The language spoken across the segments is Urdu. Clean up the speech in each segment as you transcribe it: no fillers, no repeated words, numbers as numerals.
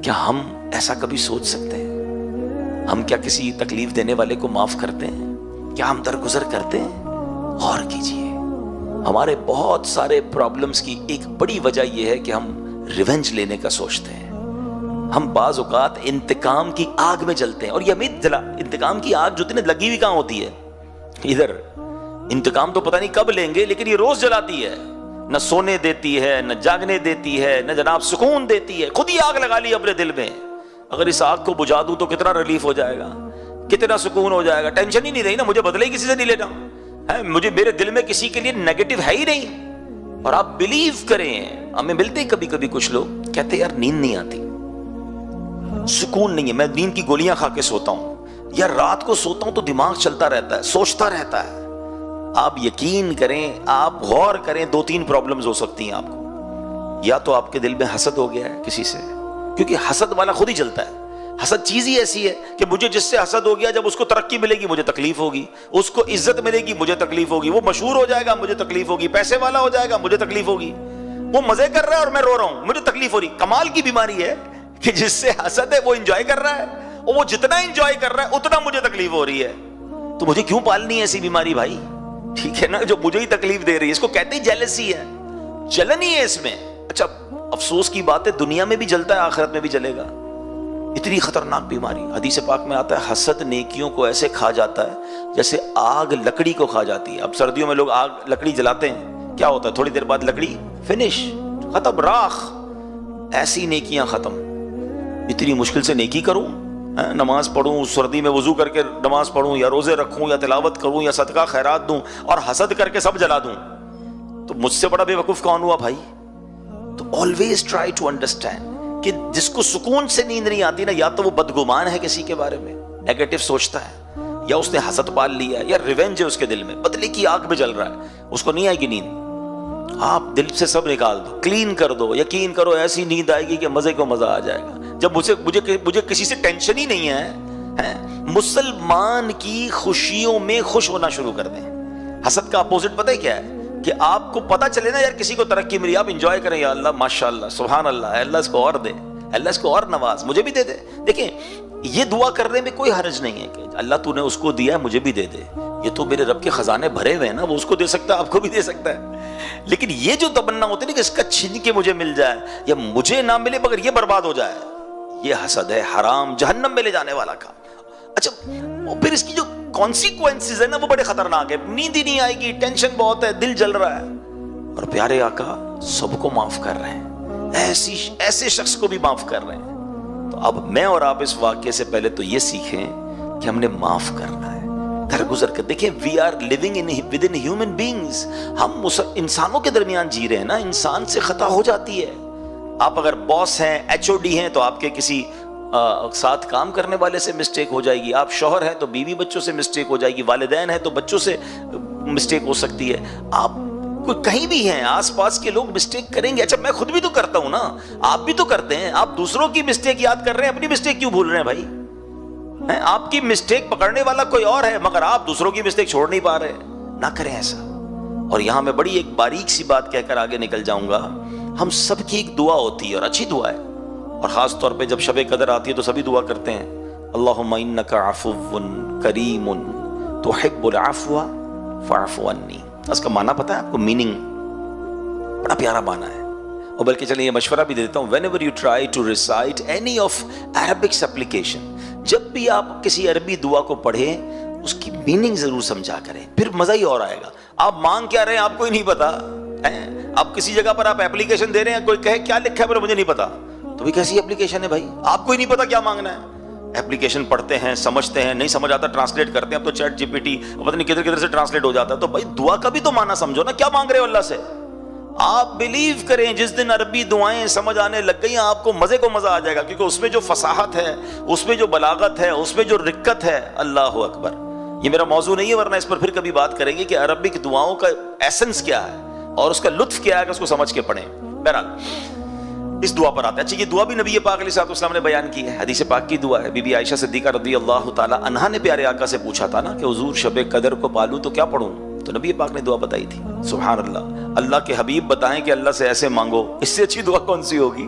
کیا ہم ایسا کبھی سوچ سکتے ہیں؟ ہم کیا کسی تکلیف دینے والے کو معاف کرتے ہیں؟ کیا ہم درگزر کرتے ہیں؟ غور کیجئے، ہمارے بہت سارے پرابلمز کی ایک بڑی وجہ یہ ہے کہ ہم ریونج لینے کا سوچتے ہیں۔ ہم بعض اوقات انتقام کی آگ میں جلتے ہیں، اور یہ ہمیں انتقام کی آگ جو تھی لگی ہوئی کہاں ہوتی ہے؟ ادھر۔ انتقام تو پتہ نہیں کب لیں گے، لیکن یہ روز جلاتی ہے، نہ سونے دیتی ہے، نہ جاگنے دیتی ہے، نہ جناب سکون دیتی ہے، خود ہی آگ لگا لی اپنے دل میں۔ اگر اس آگ کو بجھا دوں تو کتنا ریلیف ہو جائے گا، کتنا سکون ہو جائے گا، ٹینشن ہی نہیں رہی نا، مجھے بدلے ہی کسی سے نہیں لینا ہے، مجھے میرے دل میں کسی کے لیے نیگیٹو ہے ہی نہیں۔ اور آپ بلیو کریں، ہمیں ملتے کبھی کبھی کچھ لوگ کہتے ہیں یار نیند نہیں آتی، سکون نہیں ہے، میں نیند کی گولیاں کھا کے سوتا ہوں، یا رات کو سوتا ہوں تو دماغ چلتا رہتا ہے، سوچتا رہتا ہے۔ آپ یقین کریں، آپ غور کریں، دو تین پرابلمز ہو سکتی ہیں آپ کو۔ یا تو آپ کے دل میں حسد ہو گیا ہے کسی سے، کیونکہ حسد والا خود ہی جلتا ہے۔ حسد چیز ہی ایسی ہے کہ مجھے جس سے حسد ہو گیا، جب اس کو ترقی ملے گی مجھے تکلیف ہوگی، اس کو عزت ملے گی مجھے تکلیف ہوگی، وہ مشہور ہو جائے گا مجھے تکلیف ہوگی، پیسے والا ہو جائے گا مجھے تکلیف ہوگی، وہ مزے کر رہا ہے اور میں رو رہا ہوں مجھے تکلیف ہو رہی۔ کمال کی بیماری ہے کہ جس سے حسد ہے وہ انجوائے کر رہا ہے، اور وہ جتنا انجوائے کر رہا ہے اتنا مجھے تکلیف ہو رہی ہے۔ تو مجھے کیوں پالنی ہے ایسی بیماری بھائی؟ ٹھیک ہے نا، جو مجھے ہی تکلیف دے رہی ہے، اس کو کہتے ہی جیلسی ہے، جلن ہی ہے اس میں۔ اچھا افسوس کی بات ہے، دنیا میں بھی جلتا ہے، آخرت میں بھی جلے گا۔ اتنی خطرناک بیماری، حدیث پاک میں آتا ہے حسد نیکیوں کو ایسے کھا جاتا ہے جیسے آگ لکڑی کو کھا جاتی ہے۔ اب سردیوں میں لوگ آگ لکڑی جلاتے ہیں، کیا ہوتا ہے؟ تھوڑی دیر بعد لکڑی فنش، ختم، راکھ۔ ایسی نیکیاں ختم۔ اتنی مشکل سے نیکی کروں، نماز پڑھوں، سردی میں وضو کر کے نماز پڑھوں، یا روزے رکھوں، یا تلاوت کروں، یا صدقہ خیرات دوں، اور حسد کر کے سب جلا دوں، تو مجھ سے بڑا بے وقوف کون ہوا بھائی؟ تو آلویز ٹرائی ٹو انڈرسٹینڈ کہ جس کو سکون سے نیند نہیں آتی نا، یا تو وہ بدگمان ہے کسی کے بارے میں، نیگیٹو سوچتا ہے، یا اس نے حسد پال لیا ہے، یا ریونج ہے اس کے دل میں، بدلے کی آگ میں جل رہا ہے، اس کو نہیں آئے گی نیند۔ آپ دل سے سب نکال دو، کلین کر دو، یقین کرو ایسی نیند آئے گی کہ مزے کو مزہ آ جائے گا۔ جب مجھے کسی سے ٹینشن ہی نہیں ہے، مسلمان کی خوشیوں میں خوش ہونا شروع کر دیں۔ حسد کا اپوزٹ پتہ ہے کیا ہے؟ کہ آپ کو پتا چلے نا یار کسی کو ترقی ملی، آپ انجوائے کریں، یا اللہ ماشاءاللہ سبحان اللہ، اللہ اس کو اور دے، اللہ اس کو اور نواز، مجھے بھی دے دے۔ دیکھیں یہ دعا کرنے میں کوئی حرج نہیں ہے کہ اللہ تو نے اس کو دیا ہے مجھے بھی دے دے، یہ تو میرے رب کے خزانے بھرے ہوئے ہیں نا، وہ اس کو دے سکتا ہے، آپ کو بھی دے سکتا ہے۔ لیکن یہ جو تمنا ہوتی ہے نا کہ اس کا چھین کے مجھے مل جائے، یا مجھے نہ ملے مگر یہ برباد ہو جائے، یہ حسد ہے، حرام، جہنم میں لے جانے والا کام۔ اچھا پھر اس کی جو کانسیکوینسز ہے نا وہ بڑے خطرناک ہے، نیند ہی نہیں آئے گی، ٹینشن بہت ہے، دل جل رہا ہے، اور پیارے آقا سب کو معاف کر رہے ہیں، ایسے شخص کو بھی معاف کر رہے ہیں۔ تو اب میں اور آپ اس واقعے سے پہلے تو یہ سیکھیں کہ ہم نے معاف کرنا ہے، درگزر کر۔ دیکھیں we are living with in human beings, ہم انسانوں کے درمیان جی رہے ہیں نا، انسان سے خطا ہو جاتی ہے۔ آپ اگر باس ہیں، ایچ او ڈی ہیں، تو آپ کے کسی ساتھ کام کرنے والے سے مسٹیک ہو جائے گی، آپ شوہر ہیں تو بیوی بچوں سے مسٹیک ہو جائے گی، والدین ہیں تو بچوں سے مسٹیک ہو سکتی ہے، آپ کوئی کہیں بھی ہیں آس پاس کے لوگ مسٹیک کریں گے۔ اچھا میں خود بھی تو کرتا ہوں نا، آپ بھی تو کرتے ہیں، آپ دوسروں کی مسٹیک یاد کر رہے ہیں، اپنی مسٹیک کیوں بھول رہے ہیں بھائی؟ آپ کی مسٹیک پکڑنے والا کوئی اور ہے، مگر آپ دوسروں کی مسٹیک چھوڑ نہیں پا رہے، نہ کریں ایسا۔ اور یہاں میں بڑی ایک باریک سی بات کہہ کر آگے نکل جاؤں گا، ہم سب کی ایک دعا ہوتی ہے اور اچھی دعا ہے، اور خاص طور پہ جب شب قدر آتی ہے تو سبھی دعا کرتے ہیں، اللہم انک عفو کریم تحب العفو فاعف عنی۔ اس کا معنی پتہ ہے آپ کو؟ میننگ بڑا پیارا معنی ہے، اور بلکہ چلیں یہ مشورہ بھی دیتا ہوں، whenever you try to recite any of Arabic supplication، جب بھی آپ کسی عربی دعا کو پڑھیں اس کی میننگ ضرور سمجھا کریں، پھر مزہ ہی اور آئے گا۔ آپ مانگ کیا رہے ہیں آپ کو ہی نہیں پتا، آپ کسی جگہ پر آپ اپلیکیشن دے رہے ہیں، کوئی کہے کیا لکھا ہے پر مجھے نہیں پتا، تو بھی کیسی اپلیکیشن ہے بھائی؟ آپ کو ہی نہیں پتا کیا مانگنا ہے۔ اپلیکیشن پڑھتے ہیں، سمجھتے ہیں، نہیں سمجھ آتا ٹرانسلیٹ کرتے ہیں، اب تو چیٹ جی پی ٹی پتہ نہیں کدھر سے ٹرانسلیٹ ہو جاتا ہے، تو بھائی دعا کا بھی تو معنی سمجھو نا، کیا مانگ رہے ہو اللہ سے؟ آپ بلیو کریں جس دن عربی دعائیں سمجھ آنے لگ گئی آپ کو مزے کو مزہ آ جائے گا، کیونکہ اس میں جو فصاحت ہے، اس میں جو بلاغت ہے، اس میں جو رقت ہے، اللہ اکبر۔ یہ میرا موضوع نہیں ہے، ورنہ اس پر پھر کبھی بات کریں گے کہ عربک دعاؤں کا ایسنس کیا ہے اور اس کا لطف کیا ہے کہ اس کو سمجھ کے پڑھیں۔ بہرحال اس دعا پر آتے ہیں۔ اچھا یہ دعا بھی نبی پاک علیہ الصلوۃ والسلام نے بیان کی ہے، حدیث پاک کی دعا ہے۔ بی بی عائشہ صدیقہ رضی اللہ تعالی عنہا نے پیارے آقا سے پوچھا تھا نا کہ حضور شب قدر کو پالوں تو کیا پڑھوں، تو نبی پاک نے دعا بتائی تھی۔ سبحان اللہ، اللہ کے حبیب بتائیں کہ اللہ سے ایسے مانگو، اس سے اچھی دعا کون سی ہوگی؟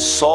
100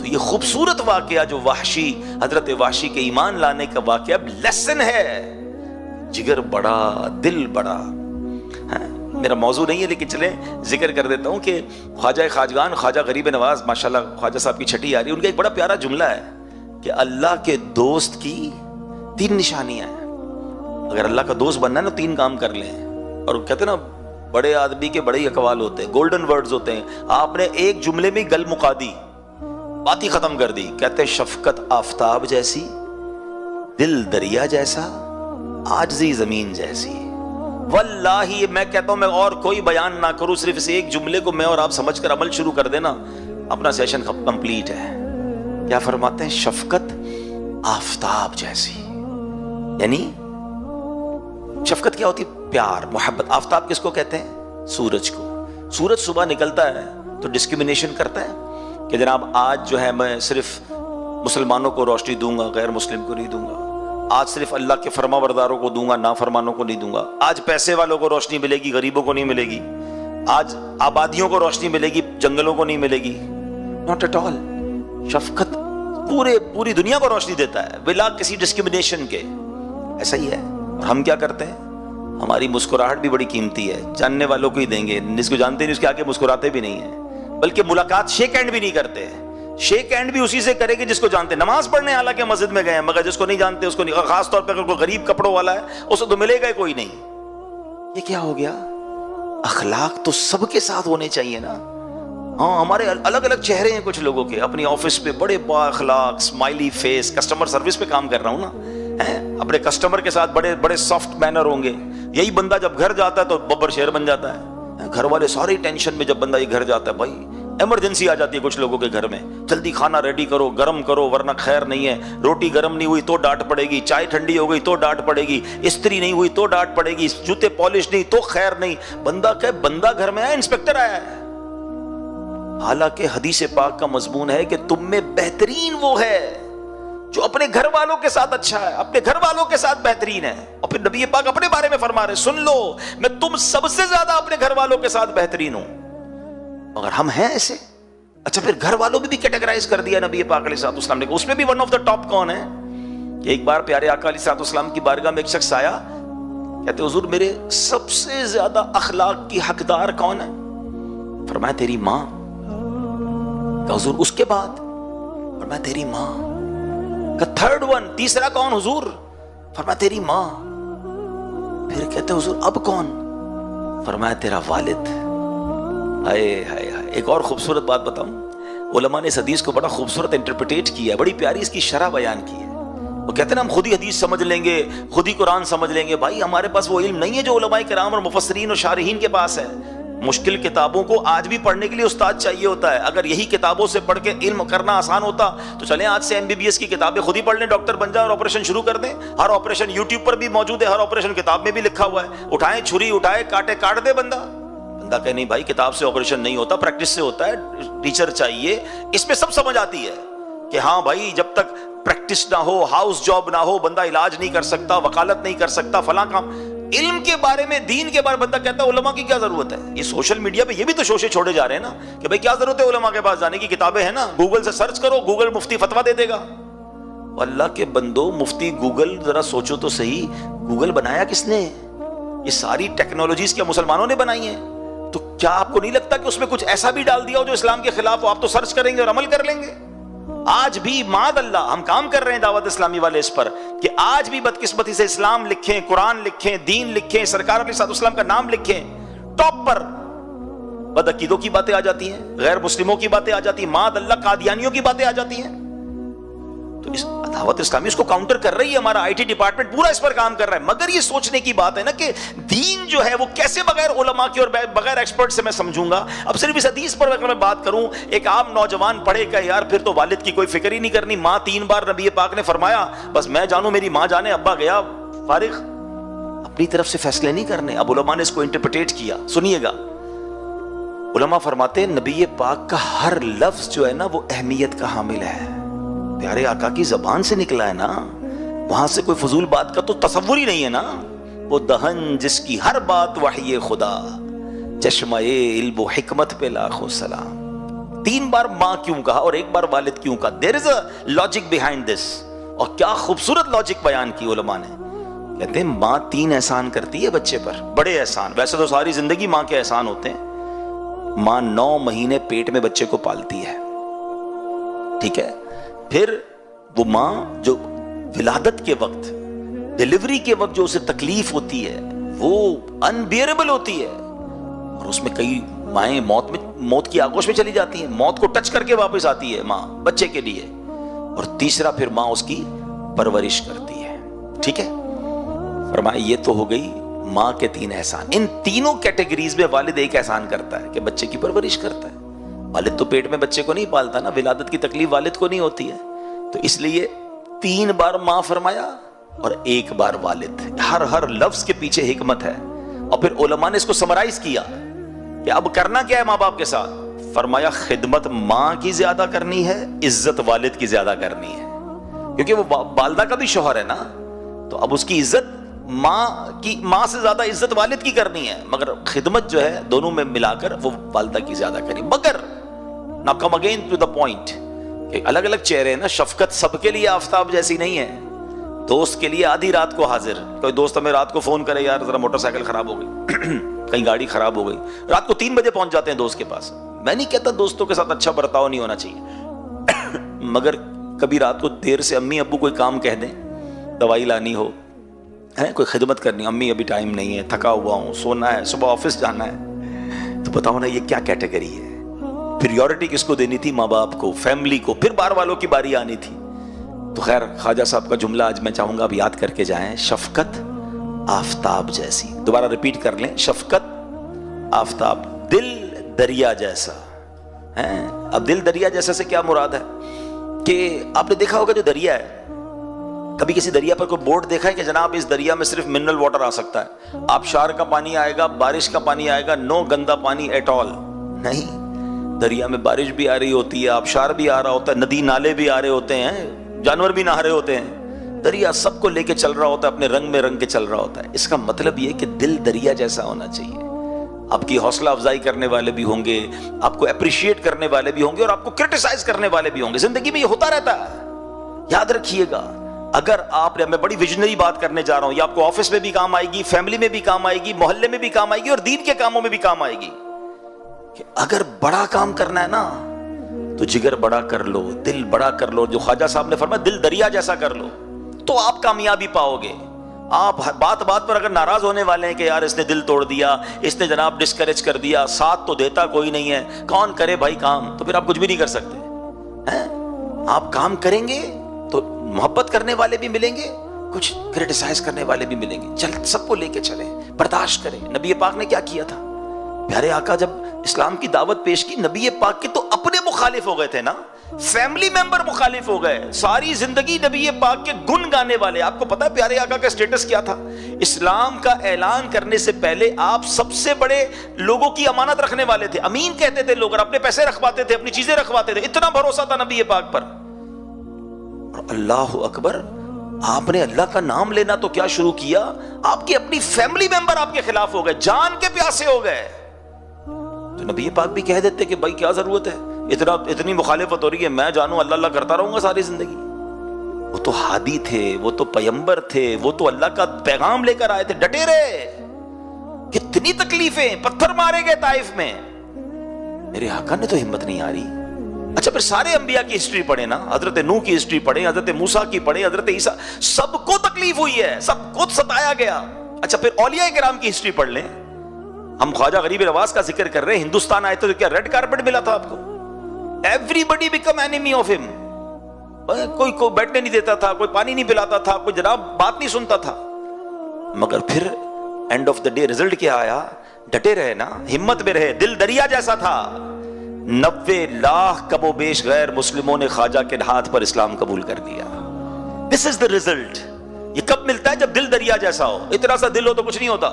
تو یہ خوبصورت واقعہ جو وحشی، حضرت وحشی کے ایمان لانے کا واقعہ اب لیسن ہے، جگر بڑا دل بڑا۔ میرا موضوع نہیں ہے لیکن چلیں ذکر کر دیتا ہوں کہ خواجہ خواجگان خواجہ غریب نواز ماشاءاللہ خواجہ صاحب کی چھٹی آ رہی ہے، ان کا ایک بڑا پیارا جملہ ہے کہ اللہ کے دوست کی 3 نشانیاں ہیں۔ اگر اللہ کا دوست بننا ہے نا 3 کام کر لیں، اور کہتے ہیں نا بڑے آدمی کے بڑے ہی اقوال ہوتے ہیں، گولڈن ورڈز ہوتے ہیں، آپ نے ایک جملے میں گل مکا دی، بات ہی ختم کر دی۔ کہتے ہیں شفقت آفتاب جیسی، دل دریا جیسا، عاجزی زمین جیسی۔ واللہ میں کہتا ہوں میں اور کوئی بیان نہ کروں، صرف اس ایک جملے کو میں اور آپ سمجھ کر عمل شروع کر دینا، اپنا سیشن کمپلیٹ ہے۔ کیا فرماتے ہیں؟ شفقت آفتاب جیسی، یعنی شفقت کیا ہوتی ہے؟ پیار، محبت۔ آفتاب کس کو کہتے ہیں؟ سورج کو۔ سورج صبح نکلتا ہے تو ڈسکریمنیشن کرتا ہے کہ جناب آج جو ہے میں صرف مسلمانوں کو روشنی دوں گا، غیر مسلم کو نہیں دوں گا، آج صرف اللہ کے فرما برداروں کو دوں گا، نافرمانوں کو نہیں دوں گا، آج پیسے والوں کو روشنی ملے گی، غریبوں کو نہیں ملے گی، آج آبادیوں کو روشنی ملے گی، جنگلوں کو نہیں ملے گی۔ Not at all. شفقت پوری دنیا کو روشنی دیتا ہے بلا کسی ڈسکریمنیشن کے۔ ایسا ہی ہے۔ اور ہم کیا کرتے ہیں؟ ہماری مسکراہٹ بھی بڑی قیمتی ہے، جاننے والوں کو ہی دیں گے، جس کو جانتے نہیں اس کے آگے مسکراتے بھی نہیں ہیں، بلکہ ملاقات شیک ہینڈ بھی نہیں کرتے۔ شیک ہینڈ بھی اسی سے کرے گی جس کو جانتے۔ نماز پڑھنے حالانکہ مسجد میں گئے ہیں، مگر جس کو نہیں جانتے اس کو نہیں، خاص طور پہ اگر کوئی غریب کپڑوں والا ہے اسے تو ملے گا کوئی نہیں۔ یہ کیا ہو گیا؟ اخلاق تو سب کے ساتھ ہونے چاہیے نا۔ ہاں ہمارے الگ الگ چہرے ہیں کچھ لوگوں کے، اپنی آفس پہ بڑے با اخلاق، اسمائلی فیس، کسٹمر سروس پہ کام کر رہا ہوں نا، اپنے کسٹمر کے ساتھ بڑے بڑے سافٹ مینر ہوں گے۔ یہی بندہ جب گھر جاتا ہے تو ببر شیر بن جاتا ہے۔ گھر والے سارے ٹینشن میں، جب بندہ یہ گھر جاتا ہے، بھائی ایمرجنسی آ جاتی ہے کچھ لوگوں کے گھر میں، جلدی کھانا ریڈی کرو، گرم کرو ورنہ خیر نہیں ہے، روٹی گرم نہیں ہوئی تو ڈانٹ پڑے گی، چائے ٹھنڈی ہو گئی تو ڈانٹ پڑے گی، استری نہیں ہوئی تو ڈانٹ پڑے گی، جوتے پالش نہیں تو خیر نہیں۔ بندہ کہ بندہ گھر میں آیا، انسپیکٹر آیا ہے۔ حالانکہ حدیث پاک کا مضمون ہے کہ تم میں بہترین وہ ہے جو اپنے گھر والوں کے ساتھ اچھا ہے، اپنے گھر والوں کے ساتھ بہترین ہے۔ اور پھر نبی پاک اپنے بارے میں فرما رہے، سن لو میں تم سب سے زیادہ اپنے گھر والوں کے ساتھ بہترین ہوں۔ مگر ہم ہیں ایسے؟ اچھا پھر گھر والوں بھی کیٹیگرائز کر دیا نبی پاک علیہ الصلوۃ والسلام نے، اس میں بھی ون آف دا ٹاپ کون ہے؟ کہ ایک بار پیارے آقا علیہ الصلوۃ والسلام کی بارگاہ میں ایک شخص آیا، کہتے حضور میرے سب سے زیادہ اخلاق کی حقدار کون ہے؟ فرمایا تیری ماں۔ کہ حضور اس کے بعد؟ فرمایا تیری ماں۔ کہ تھرڈ ون، تیسرا کون حضور؟ فرمایا تیری ماں۔ پھر کہتے حضور اب کون؟ فرمایا تیرا والد۔ ہائے ہائے ہائے۔ ایک اور خوبصورت بات بتاؤں، علماء نے اس حدیث کو بڑا خوبصورت انٹرپریٹ کیا ہے، بڑی پیاری اس کی شرح بیان کی ہے۔ وہ کہتے ہیں نا ہم خود ہی حدیث سمجھ لیں گے، خود ہی قرآن سمجھ لیں گے۔ بھائی ہمارے پاس وہ علم نہیں ہے جو علماء کرام اور مفسرین اور شارحین کے پاس ہے۔ مشکل کتابوں کو آج بھی پڑھنے کے لیے استاد چاہیے ہوتا ہے۔ اگر یہی کتابوں سے پڑھ کے علم کرنا آسان ہوتا تو چلیں آج سے MBBS کی کتابیں خود ہی پڑھ لیں، ڈاکٹر بن جائیں اور آپریشن شروع کر دیں۔ ہر آپریشن یوٹیوب پر بھی موجود ہے، ہر آپریشن کتاب میں بھی لکھا ہوا ہے۔ اٹھائیں چھری، اٹھائے کاٹے، کاٹ دے بندہ۔ بندہ کہ نہیں بھائی کتاب سے آپریشن نہیں ہوتا، پریکٹس سے ہوتا ہے، ٹیچر چاہیے۔ اس میں سب سمجھ آتی ہے کہ ہاں بھائی جب تک پریکٹس نہ ہو، ہاؤس جاب نہ ہو، بندہ علاج نہیں کر سکتا، وکالت نہیں کر سکتا، فلاں کام۔ علم کے بارے میں، دین کے بارے میں بندہ کہتا ہے علماء کی کیا ضرورت ہے؟ یہ سوشل میڈیا پہ یہ بھی تو شوشے چھوڑے جا رہے ہیں نا کہ بھائی کیا ضرورت ہے علماء کے پاس جانے کی، کتابیں ہیں نا، گوگل سے سرچ کرو، گوگل مفتی فتویٰ دے دے گا۔ اللہ کے بندو، مفتی گوگل، ذرا سوچو تو صحیح، گوگل بنایا کس نے؟ یہ ساری ٹیکنالوجیز کیا مسلمانوں نے بنائی ہیں؟ تو کیا آپ کو نہیں لگتا کہ اس میں کچھ ایسا بھی ڈال دیا ہو جو اسلام کے خلاف ہو؟ آپ تو سرچ کریں گے اور عمل کر لیں گے۔ آج بھی معاذ اللہ ہم کام کر رہے ہیں دعوت اسلامی والے اس پر کہ آج بھی بدقسمتی سے اسلام لکھیں، قرآن لکھیں، دین لکھیں، سرکار علیہ الصلوۃ والسلام کا نام لکھیں، ٹاپ پر بدعقیدوں کی باتیں آ جاتی ہیں، غیر مسلموں کی باتیں آ جاتی ہیں، معاذ اللہ قادیانیوں کی باتیں آ جاتی ہیں۔ تو اس دعوت اسلامی اس کو کاؤنٹر کر رہی ہے، ہمارا IT ڈپارٹمنٹ پورا اس پر کام کر رہا ہے۔ مگر یہ سوچنے کی بات ہے نا کہ دین جو ہے وہ کیسے بغیر علماء کے اور بغیر ایکسپرٹ سے میں سمجھوں گا؟ اب صرف اس حدیث پر اگر میں بات کروں، ایک عام نوجوان پڑھے گا یار پھر تو والد کی کوئی فکر ہی نہیں کرنی، ماں 3 بار نبی پاک نے فرمایا بس میں جانوں میری ماں جانے، ابا گیا فارغ، اپنی طرف سے فیصلے نہیں کرنے۔ اب علماء نے اس کو انٹرپریٹ کیا، سنیے گا۔ علماء فرماتے ہیں نبی پاک کا ہر لفظ جو ہے نا وہ اہمیت کا حامل ہے، پیارے آقا کی زبان سے نکلا ہے نا، وہاں سے کوئی فضول بات کا تو تصور ہی نہیں ہے نا۔ وہ دہن جس کی ہر بات وحی خدا، چشمہ علم و حکمت پہ لاکھوں سلام۔ 3 بار ماں کیوں کہا اور 1 بار والد کیوں کہا؟ دیر از اے لاجک بیہائنڈ دس. اور کیا خوبصورت لاجک بیان کی علماء نے. کہتے ہیں ماں 3 احسان کرتی ہے بچے پر، بڑے احسان. ویسے تو ساری زندگی ماں کے احسان ہوتے ہیں. ماں 9 مہینے پیٹ میں بچے کو پالتی ہے، ٹھیک ہے. پھر وہ ماں جو ولادت کے وقت، ڈیلیوری کے وقت جو اسے تکلیف ہوتی ہے وہ انبیئربل ہوتی ہے. اور اس میں کئی مائیں موت کی آغوش میں چلی جاتی ہیں، موت کو ٹچ کر کے واپس آتی ہے ماں بچے کے لیے. اور تیسرا پھر ماں اس کی پرورش کرتی ہے. ٹھیک ہے، فرمایا یہ تو ہو گئی ماں کے 3 احسان. ان تینوں کیٹیگریز میں والد ایک احسان کرتا ہے کہ بچے کی پرورش کرتا ہے. والد تو پیٹ میں بچے کو نہیں پالتا نا، ولادت کی تکلیف والد کو نہیں ہوتی ہے. تو اس لیے 3 بار ماں فرمایا اور 1 بار والد. ہر لفظ کے پیچھے حکمت ہے. اور پھر علماء نے اس کو سمرائز کیا کہ اب کرنا کیا ہے ماں باپ کے ساتھ. فرمایا خدمت ماں کی زیادہ کرنی ہے، عزت والد کی زیادہ کرنی ہے. کیونکہ وہ والدہ کا بھی شوہر ہے نا، تو اب اس کی عزت ماں سے زیادہ عزت والد کی کرنی ہے. مگر خدمت جو ہے دونوں میں ملا کر وہ والدہ کی زیادہ کرنی. مگر نا come again to the point کہ الگ الگ چہرے ہیں نا. شفقت سب کے لیے آفتاب جیسی نہیں ہے. دوست کے لیے آدھی رات کو حاضر. کوئی دوست ہمیں رات کو فون کرے یار ذرا موٹر سائیکل خراب ہو گئی کہیں گاڑی خراب ہو گئی، رات کو 3 بجے پہنچ جاتے ہیں دوست کے پاس. میں نہیں کہتا دوستوں کے ساتھ اچھا برتاؤ نہیں ہونا چاہیے مگر کبھی رات کو دیر سے امی ابو کوئی کام کہہ دیں، دوائی لانی ہو، کوئی خدمت کرنی، امی ابھی ٹائم نہیں ہے، تھکا ہوا ہوں، سونا ہے، صبح آفس جانا ہے. تو بتاؤ نا یہ کیا کیٹیگری ہے. پریورٹی کس کو دینی تھی؟ ماں باپ کو، فیملی کو. پھر بار والوں کی باری آنی تھی. تو خیر خواجہ صاحب کا جملہ آج میں چاہوں گا اب یاد کر کے جائیں. شفقت آفتاب جیسی. دوبارہ ریپیٹ کر لیں، شفقت آفتاب. دل دریا جیسا. اب دل دریا جیسا سے کیا مراد ہے؟ کہ آپ نے دیکھا ہوگا جو دریا ہے، کبھی کسی دریا پر کوئی بورڈ دیکھا ہے کہ جناب اس دریا میں صرف منرل واٹر آ سکتا ہے، آبشار کا پانی آئے گا، بارش کا پانی آئے گا، نو گندا پانی ایٹ آل؟ نہیں، دریا میں بارش بھی آ رہی ہوتی ہے، آبشار بھی آ رہا ہوتا ہے، ندی نالے بھی آ رہے ہوتے ہیں، جانور بھی نہا رہے ہوتے ہیں. دریا سب کو لے کے چل رہا ہوتا ہے، اپنے رنگ میں رنگ کے چل رہا ہوتا ہے. اس کا مطلب یہ کہ دل دریا جیسا ہونا چاہیے. آپ کی حوصلہ افزائی کرنے والے بھی ہوں گے، آپ کو اپریشیٹ کرنے والے بھی ہوں گے، اور آپ کو کرٹیسائز کرنے والے بھی ہوں گے. زندگی میں یہ ہوتا رہتا ہے، یاد رکھیے گا. اگر آپ نے، میں بڑی ویژنری بات کرنے جا رہا ہوں، یہ آپ کو آفس میں بھی کام آئے گی، فیملی میں بھی کام آئے گی، محلے میں بھی کام آئے گی، اور دین کے کاموں میں بھی کام آئے گی. کہ اگر بڑا کام کرنا ہے نا تو جگر بڑا کر لو، دل بڑا کر لو. جو خواجہ صاحب نے فرمایا دل دریا جیسا کر لو تو آپ کامیابی پاؤ گے. آپ بات بات پر اگر ناراض ہونے والے ہیں کہ یار اس نے دل توڑ دیا، اس نے جناب ڈسکریج کر دیا، ساتھ تو دیتا کوئی نہیں ہے، کون کرے بھائی کام، تو پھر آپ کچھ بھی نہیں کر سکتے. آپ کام کریں گے تو محبت کرنے والے بھی ملیں گے، کچھ کرٹیسائز کرنے والے بھی ملیں گے. چل سب کو لے کے چلیں، برداشت کریں. نبی پاک نے کیا کیا تھا؟ پیارے آقا جب اسلام کی دعوت پیش کی، نبی پاک کے تو اپنے مخالف ہو گئے تھے نا، فیملی ممبر مخالف ہو گئے. ساری زندگی نبی پاک کے گن گانے والے. آپ کو پتا ہے پیارے آقا کا سٹیٹس کیا تھا؟ اسلام کا اعلان کرنے سے پہلے آپ سب سے بڑے لوگوں کی امانت رکھنے والے تھے. امین کہتے تھے لوگ، اور اپنے پیسے رکھواتے تھے، اپنی چیزیں رکھواتے تھے. اتنا بھروسہ تھا نبی پاک پر. اور اللہ اکبر، آپ نے اللہ کا نام لینا تو کیا شروع کیا، آپ کی اپنی فیملی ممبر آپ کے خلاف ہو گئے، جان کے پیاسے ہو گئے. تو نبی پاک بھی کہہ دیتے کہ بھائی کیا ضرورت ہے، اتنی مخالفت ہو رہی ہے، میں جانوں اللہ اللہ کرتا رہوں گا ساری زندگی. وہ تو ہادی تھے، وہ تو پیمبر تھے، وہ تو اللہ کا پیغام لے کر آئے تھے، ڈٹے رہے. کتنی تکلیفیں، پتھر مارے گئے طائف میں، میرے آقا نے تو ہمت نہیں آ رہی. اچھا پھر سارے انبیاء کی ہسٹری پڑھیں نا، حضرت نوح کی ہسٹری پڑھیں، حضرت موسیٰ کی پڑھیں، حضرت عیسیٰ، سب کو تکلیف ہوئی ہے، سب کو ستایا گیا. اچھا پھر اولیاء کرام کی ہسٹری پڑھ لیں. ہم خواجہ غریب نواز کا ذکر کر رہے ہیں، ہندوستان آئے تو کیا ریڈ کارپٹ ملا تھا آپ کو؟ Everybody become enemy of him. کوئی کو بیٹھنے نہیں دیتا تھا، کوئی پانی نہیں پلاتا تھا، کوئی جناب بات نہیں سنتا تھا. مگر پھر and of the day result کیا آیا؟ ڈٹے رہے نا، ہمت میں رہے. دل دریا جیسا تھا. 90 لاکھ کم و بیش غیر مسلموں نے خواجہ کے ہاتھ پر اسلام قبول کر لیا. This is the result. یہ کب ملتا ہے؟ جب دل دریا جیسا ہو. اتنا سا دل ہو تو کچھ نہیں ہوتا.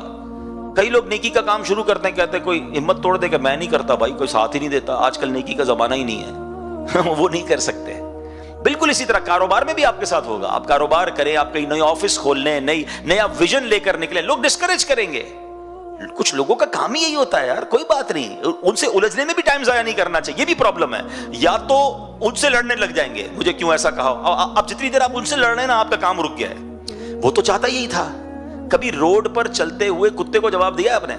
کئی لوگ نیکی کا کام شروع کرتے ہیں، کہتے ہیں کوئی ہمت توڑ دے کہ میں نہیں کرتا، بھائی کوئی ساتھ ہی نہیں دیتا. آج کل نیکی کا زمانہ ہی نہیں ہے وہ نہیں کر سکتے. بالکل اسی طرح کاروبار میں بھی آپ کے ساتھ ہوگا. آپ کاروبار کریں، آپ کہیں نئی آفس کھول لیں، نیا ویژن لے کر نکلیں، لوگ ڈسکریج کریں گے. کچھ لوگوں کا کام ہی یہی ہوتا ہے یار، کوئی بات نہیں، ان سے الجھنے میں بھی ٹائم ضائع نہیں کرنا چاہیے، یہ بھی پرابلم ہے. یا تو ان سے لڑنے لگ جائیں گے، مجھے کیوں ایسا کہا. اب جتنی دیر آپ ان سے لڑ رہے ہیں نا، آپ کا کام رک گیا ہے. وہ تو چاہتا یہی تھا. کبھی روڈ پر چلتے ہوئے کتے کو جواب دیا آپ نے؟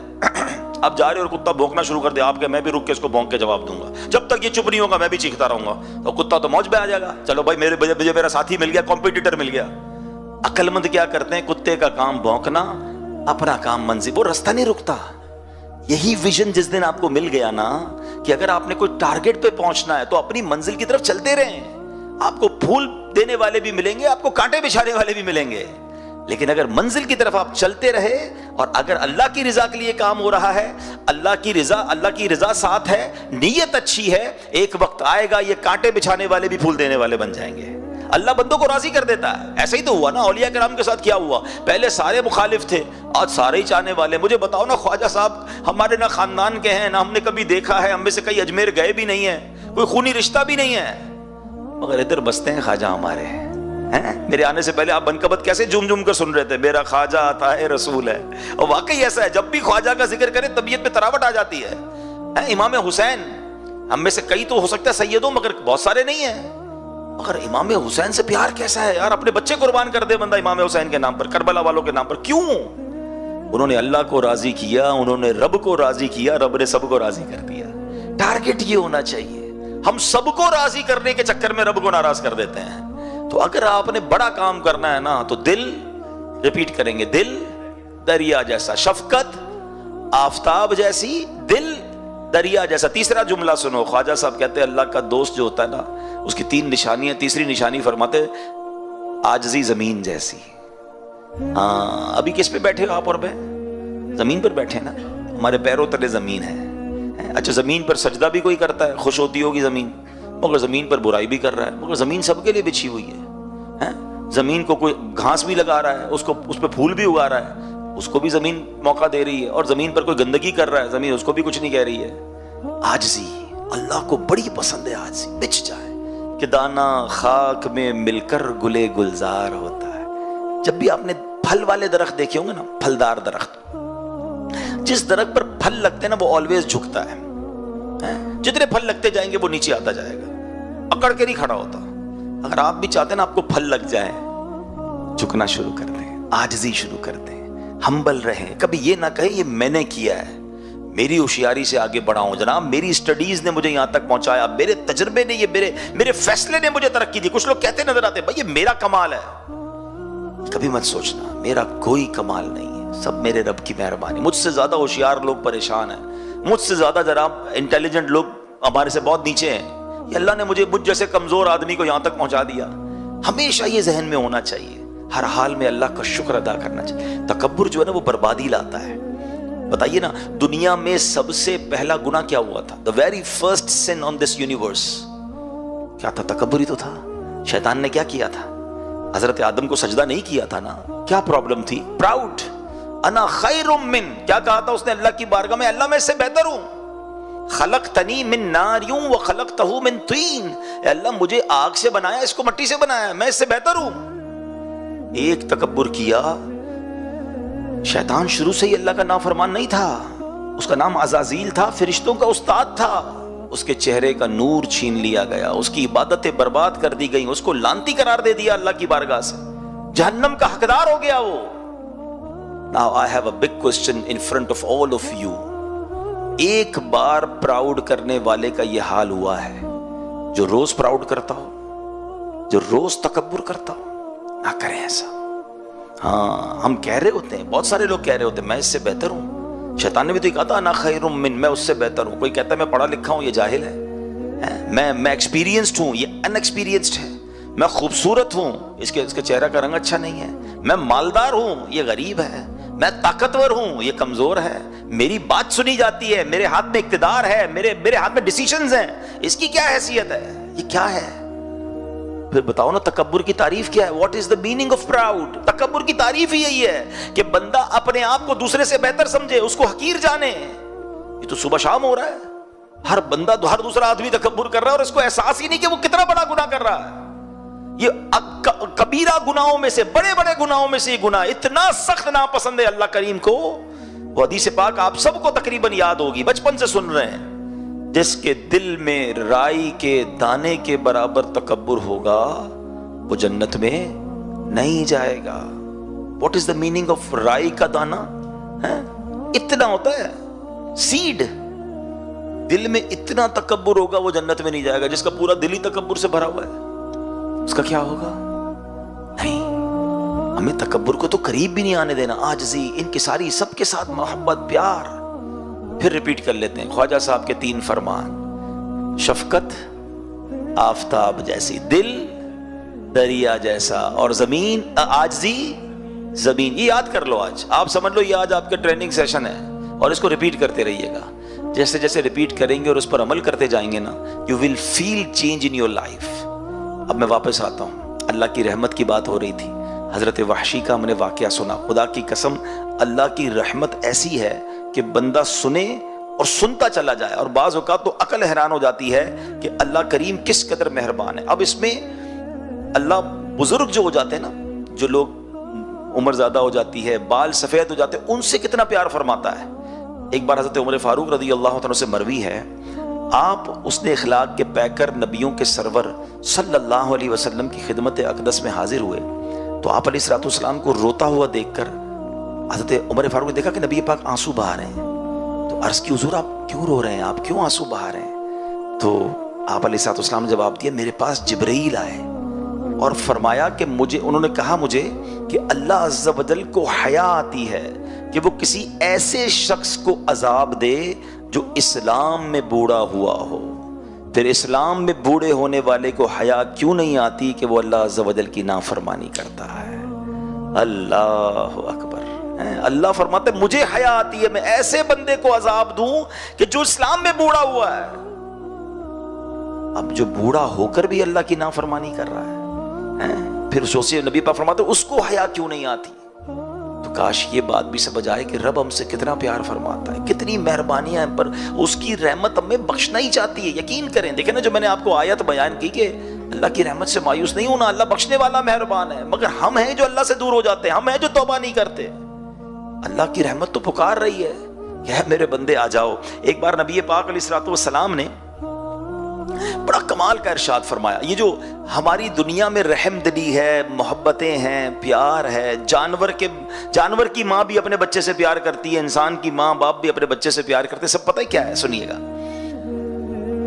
آپ جا رہے اور کتا بھونکنا شروع کر دیا آپ کے، میں بھی رک کے اس کو بھونک کے جواب دوں گا، جب تک یہ چپ نہیں ہوگا میں بھی چیختا رہوں گا. تو کتا تو موج پہ آ جائے گا، چلو بھائی مجھے میرا ساتھی مل گیا، کمپیٹیٹر مل گیا. عقل مند کیا کرتے ہیں؟ کتے کا کام بھونکنا، اپنا کام منزل، وہ رستہ نہیں رکتا. یہی ویژن جس دن آپ کو مل گیا نا کہ اگر آپ نے کوئی ٹارگٹ پہ پہنچنا ہے تو اپنی منزل کی طرف چلتے رہیں. آپ کو پھول دینے والے بھی ملیں گے، آپ کو کانٹے بچھانے والے بھی ملیں گے، لیکن اگر منزل کی طرف آپ چلتے رہے اور اگر اللہ کی رضا کے لیے کام ہو رہا ہے، اللہ کی رضا ساتھ ہے، نیت اچھی ہے، ایک وقت آئے گا یہ کانٹے بچھانے والے بھی پھول دینے والے بن جائیں گے. اللہ بندوں کو راضی کر دیتا ہے. ایسا ہی تو ہوا نا اولیاء کرام کے ساتھ. کیا ہوا؟ پہلے سارے مخالف تھے، آج سارے ہی چاہنے والے. مجھے بتاؤ نا، خواجہ صاحب ہمارے نہ خاندان کے ہیں، نہ ہم نے کبھی دیکھا ہے، ہم میں سے کئی اجمیر گئے بھی نہیں ہیں، کوئی خونی رشتہ بھی نہیں ہے، مگر ادھر بستے ہیں خواجہ ہمارے ہیں. میرے آنے سے پہلے آپ بنکبت کیسے جم جم کر سن رہے تھے، میرا خواجہ آتا ہے رسول ہے. اور واقعی ایسا ہے، جب بھی خواجہ کا ذکر کرے طبیعت میں تراوٹ آ جاتی ہے. امام حسین، ہم میں سے کئی تو ہو سکتا ہے سیدوں، مگر بہت سارے نہیں ہیں، مگر امام حسین سے پیار کیسا ہے یار. اپنے بچے قربان کر دے بندہ امام حسین کے نام پر، کربلا والوں کے نام پر. کیوں؟ انہوں نے اللہ کو راضی کیا، انہوں نے رب کو راضی کیا، رب نے سب کو راضی کر دیا. ٹارگٹ یہ ہونا چاہیے. ہم سب کو راضی کرنے کے چکر میں رب کو ناراض کر دیتے ہیں. تو اگر آپ نے بڑا کام کرنا ہے نا تو دل، ریپیٹ کریں گے، دل دریا جیسا، شفقت آفتاب جیسی، دل دریا جیسا. تیسرا جملہ سنو، خواجہ صاحب کہتے ہیں اللہ کا دوست جو ہوتا ہے نا اس کی 3 نشانیاں. تیسری نشانی فرماتے عاجزی زمین جیسی. ہاں، ابھی کس پہ بیٹھے ہو آپ؟ اور زمین پر بیٹھے نا، ہمارے پیروں تلے زمین ہے. اچھا، زمین پر سجدہ بھی کوئی کرتا ہے، خوش ہوتی ہوگی زمین، مگر زمین پر برائی بھی کر رہا ہے. مگر زمین سب کے لیے بچھی ہوئی ہے. زمین کو کوئی گھاس بھی لگا رہا ہے، اس پہ پھول بھی اگا رہا ہے، اس کو بھی زمین موقع دے رہی ہے. اور زمین پر کوئی گندگی کر رہا ہے، زمین اس کو بھی کچھ نہیں کہہ رہی ہے. عاجزی اللہ کو بڑی پسند ہے. عاجزی بچ جائے کہ دانا خاک میں مل کر گلے گلزار ہوتا ہے. جب بھی آپ نے پھل والے درخت دیکھے ہوں گے نا، پھلدار درخت، جس درخت پر پھل لگتے ہیں نا وہ آلویز جھکتا ہے. جتنے پھل لگتے جائیں گے وہ نیچے آتا جائے گا، اکڑ کے نہیں کھڑا ہوتا. اگر آپ بھی چاہتے ہیں نا آپ کو پھل لگ جائے، جھکنا شروع کر دیں، عاجزی شروع کر دیں، ہمبل رہیں. کبھی یہ نہ کہیں یہ میں نے کیا ہے، میری ہوشیاری سے آگے بڑھا ہوں جناب، میری اسٹڈیز نے مجھے یہاں تک پہنچایا، میرے تجربے نے، یہ میرے فیصلے نے مجھے ترقی دی. کچھ لوگ کہتے نظر آتے بھائی یہ میرا کمال ہے. کبھی مت سوچنا میرا کوئی کمال نہیں ہے، سب میرے رب کی مہربانی. مجھ سے زیادہ ہوشیار لوگ پریشان ہیں، مجھ سے زیادہ جناب انٹیلیجنٹ لوگ ہمارے سے بہت نیچے ہیں. یہ اللہ نے مجھ جیسے کمزور آدمی کو یہاں تک پہنچا دیا. ہمیشہ یہ ذہن میں ہونا چاہیے، ہر حال میں اللہ کا شکر ادا کرنا چاہیے. تکبر جو ہے نا وہ بربادی لاتا ہے. بتائیے نا، دنیا میں سب سے پہلا گناہ کیا ہوا تھا؟ The very first sin on this universe کیا تھا؟ تکبر ہی تو تھا. شیطان نے کیا کیا تھا؟ حضرت آدم کو سجدہ نہیں کیا تھا نا. کیا پرابلم تھی؟ پراؤڈ. انا خیر من، کیا کہا تھا اس نے اللہ کی بارگاہ میں؟ اللہ میں اس سے بہتر ہوں. خلقتنی من نار وخلقتہ من طین، اے اللہ مجھے آگ سے بنایا، اس کو مٹی سے بنایا، میں اس سے بہتر ہوں. ایک تکبر کیا. شیطان شروع سے ہی اللہ کا نافرمان نہیں تھا، اس کا نام عزازیل تھا، فرشتوں کا استاد تھا. اس کے چہرے کا نور چھین لیا گیا، اس کی عبادتیں برباد کر دی گئیں، اس کو لعنتی قرار دے دیا اللہ کی بارگاہ سے، جہنم کا حقدار ہو گیا وہ. Now I have a big question in front of all of you. ایک بار پراؤڈ کرنے والے کا یہ حال ہوا ہے جو روز پراؤڈ کرتا ہو، جو روز تکبر کرتا ہو؟ نہ کریں ایسا. ہاں، ہم کہہ رہے ہوتے ہیں، بہت سارے لوگ کہہ رہے ہوتے ہیں میں اس سے بہتر ہوں. شیطان نے بھی تو کہا تھا انا خیر من، میں اس سے بہتر ہوں. کوئی کہتا ہے میں پڑھا لکھا ہوں، یہ جاہل ہے. میں ایکسپیرینسڈ ہوں، یہ ان ایکسپیرینسڈ ہے. میں خوبصورت ہوں، اس کے چہرہ کا رنگ اچھا نہیں ہے. میں مالدار ہوں، یہ غریب ہے. میں طاقتور ہوں، یہ کمزور ہے. میری بات سنی جاتی ہے، میرے ہاتھ میں اقتدار ہے، میرے ہاتھ میں ڈیسیشنز ہیں. اس کی کیا حیثیت ہے؟ یہ کیا ہے؟ پھر بتاؤ نا تکبر کی تعریف کیا ہے؟ What is the meaning of proud? تکبر کی تعریف ہی یہی ہے کہ بندہ اپنے آپ کو دوسرے سے بہتر سمجھے، اس کو حقیر جانے. یہ تو صبح شام ہو رہا ہے، ہر بندہ ہر دوسرا آدمی تکبر کر رہا ہے اور اس کو احساس ہی نہیں کہ وہ کتنا بڑا گناہ کر رہا ہے. یہ کبیرہ گناہوں میں سے، بڑے بڑے گناہوں میں سے یہ گناہ اتنا سخت ناپسند ہے اللہ کریم کو وہ حدیث پاک آپ سب کو تقریباً یاد ہوگی، بچپن سے سن رہے ہیں، جس کے دل میں رائی کے دانے کے برابر تکبر ہوگا وہ جنت میں نہیں جائے گا۔ What is the meaning of رائی کا دانا؟ اتنا ہوتا ہے سیڈ، دل میں اتنا تکبر ہوگا وہ جنت میں نہیں جائے گا۔ جس کا پورا دل ہی تکبر سے بھرا ہوا ہے اس کا کیا ہوگا؟ نہیں، ہمیں تکبر کو تو قریب بھی نہیں آنے دینا۔ عاجزی، انکساری، سب کے ساتھ محبت، پیار۔ پھر ریپیٹ کر لیتے ہیں خواجہ صاحب کے 3 فرمان: شفقت آفتاب جیسی، دل دریا جیسا، اور زمین عاجزی زمین۔ یہ یاد کر لو، آج آپ سمجھ لو، یہ آج آپ کا ٹریننگ سیشن ہے، اور اس کو ریپیٹ کرتے رہیے گا۔ جیسے جیسے ریپیٹ کریں گے اور اس پر عمل کرتے جائیں گے نا، you will feel change in your life. اب میں واپس آتا ہوں، اللہ کی رحمت کی بات ہو رہی تھی، حضرت وحشی کا ہم نے واقعہ سنا۔ خدا کی قسم، اللہ کی رحمت ایسی ہے کہ بندہ سنے اور سنتا چلا جائے، اور بعض اوقات تو عقل حیران ہو جاتی ہے کہ اللہ کریم کس قدر مہربان ہے۔ اب اس میں اللہ بزرگ جو ہو جاتے ہیں نا، جو لوگ عمر زیادہ ہو جاتی ہے، بال سفید ہو جاتے ہیں، ان سے کتنا پیار فرماتا ہے۔ ایک بار حضرت عمر فاروق رضی اللہ عنہ سے مروی ہے، آپ اس نے اخلاق کے پیکر نبیوں کے سرور صلی اللہ علیہ وسلم کی خدمت اقدس میں حاضر ہوئے، تو آپ علیہ الصلوۃ والسلام کو روتا ہوا دیکھ کر حضرت عمر فاروق نے دیکھا کہ نبی پاک آنسو بہا رہے ہیں، تو عرض کی حضور آپ کیوں رو رہے ہیں، آپ کیوں آنسو بہا رہے ہیں؟ تو آپ علیہ الصلوۃ والسلام نے جواب دیا، میرے پاس جبرائیل آئے اور فرمایا کہ انہوں نے کہا مجھے کہ اللہ عز و جل کو حیا آتی ہے کہ وہ کسی ایسے شخص کو عذاب دے جو اسلام میں بوڑھا ہوا ہو، پھر اسلام میں بوڑھے ہونے والے کو حیا کیوں نہیں آتی کہ وہ اللہ عز و جل کی نافرمانی کرتا ہے؟ اللہ اکبر۔ اللہ فرماتے مجھے حیا آتی ہے میں ایسے بندے کو عذاب دوں کہ جو اسلام میں بوڑھا ہوا ہے۔ اب جو بوڑھا ہو کر بھی اللہ کی نافرمانی کر رہا ہے، پھر سوچیے نبی پاک فرماتے اس کو حیا کیوں نہیں آتی؟ تو کاش یہ بات بھی سمجھ آئے کہ رب ہم سے کتنا پیار فرماتا ہے، کتنی مہربانیاں ہم پر، اس کی رحمت ہمیں بخشنا ہی چاہتی ہے۔ یقین کریں، دیکھیں نا جو میں نے آپ کو آیت بیان کی کہ اللہ کی رحمت سے مایوس نہیں ہونا، اللہ بخشنے والا مہربان ہے، مگر ہم ہیں جو اللہ سے دور ہو جاتے ہیں، ہم ہیں جو توبہ نہیں کرتے۔ اللہ کی رحمت تو پکار رہی ہے کہ اے میرے بندے آ جاؤ۔ ایک بار نبی پاک علیہ الصلوۃ والسلام نے بڑا کمال کا ارشاد فرمایا، یہ جو ہماری دنیا میں رحم دلی ہے، محبتیں ہیں، پیار ہے، جانور کی ماں بھی اپنے بچے سے پیار کرتی ہے، انسان کی ماں باپ بھی اپنے بچے سے پیار کرتے ہیں، سب پتہ ہے کیا ہے؟ سنیے گا،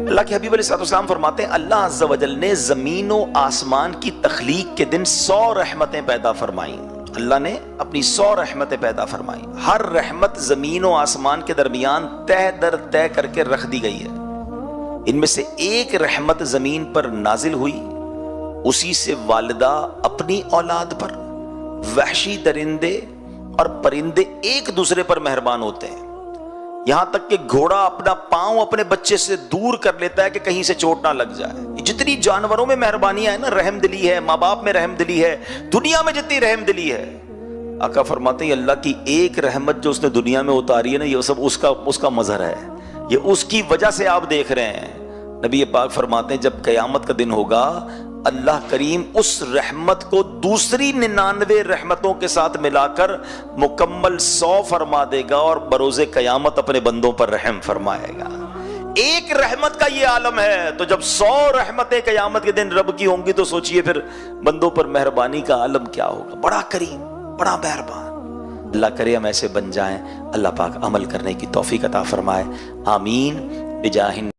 اللہ کے حبیب علیہ السلام فرماتے ہیں اللہ عز و جل نے زمین و آسمان کی تخلیق کے دن 100 رحمتیں پیدا فرمائیں۔ اللہ نے اپنی 100 رحمتیں پیدا فرمائیں، ہر رحمت زمین و آسمان کے درمیان تہ در تہ کر کے رکھ دی گئی ہے۔ ان میں سے ایک رحمت زمین پر نازل ہوئی، اسی سے والدہ اپنی اولاد پر، وحشی درندے اور پرندے ایک دوسرے پر مہربان ہوتے ہیں، یہاں تک کہ گھوڑا اپنا پاؤں اپنے بچے سے دور کر لیتا ہے کہ کہیں سے چوٹ نہ لگ جائے۔ جتنی جانوروں میں مہربانیاں ہیں نا، رحم دلی ہے، ماں باپ میں رحم دلی ہے، دنیا میں جتنی رحم دلی ہے، آقا فرماتے ہیں اللہ کی ایک رحمت جو اس نے دنیا میں اتاری ہے نا، یہ سب اس کا مظہر ہے، یہ اس کی وجہ سے آپ دیکھ رہے ہیں۔ نبی پاک فرماتے ہیں جب قیامت کا دن ہوگا، اللہ کریم اس رحمت کو دوسری 99 رحمتوں کے ساتھ ملا کر مکمل 100 فرما دے گا، اور بروز قیامت اپنے بندوں پر رحم فرمائے گا۔ ایک رحمت کا یہ عالم ہے، تو جب 100 رحمتیں قیامت کے دن رب کی ہوں گی تو سوچئے پھر بندوں پر مہربانی کا عالم کیا ہوگا۔ بڑا کریم، بڑا مہربان۔ اللہ کرے ہم ایسے بن جائیں، اللہ پاک عمل کرنے کی توفیق عطا فرمائے، آمین بجاہ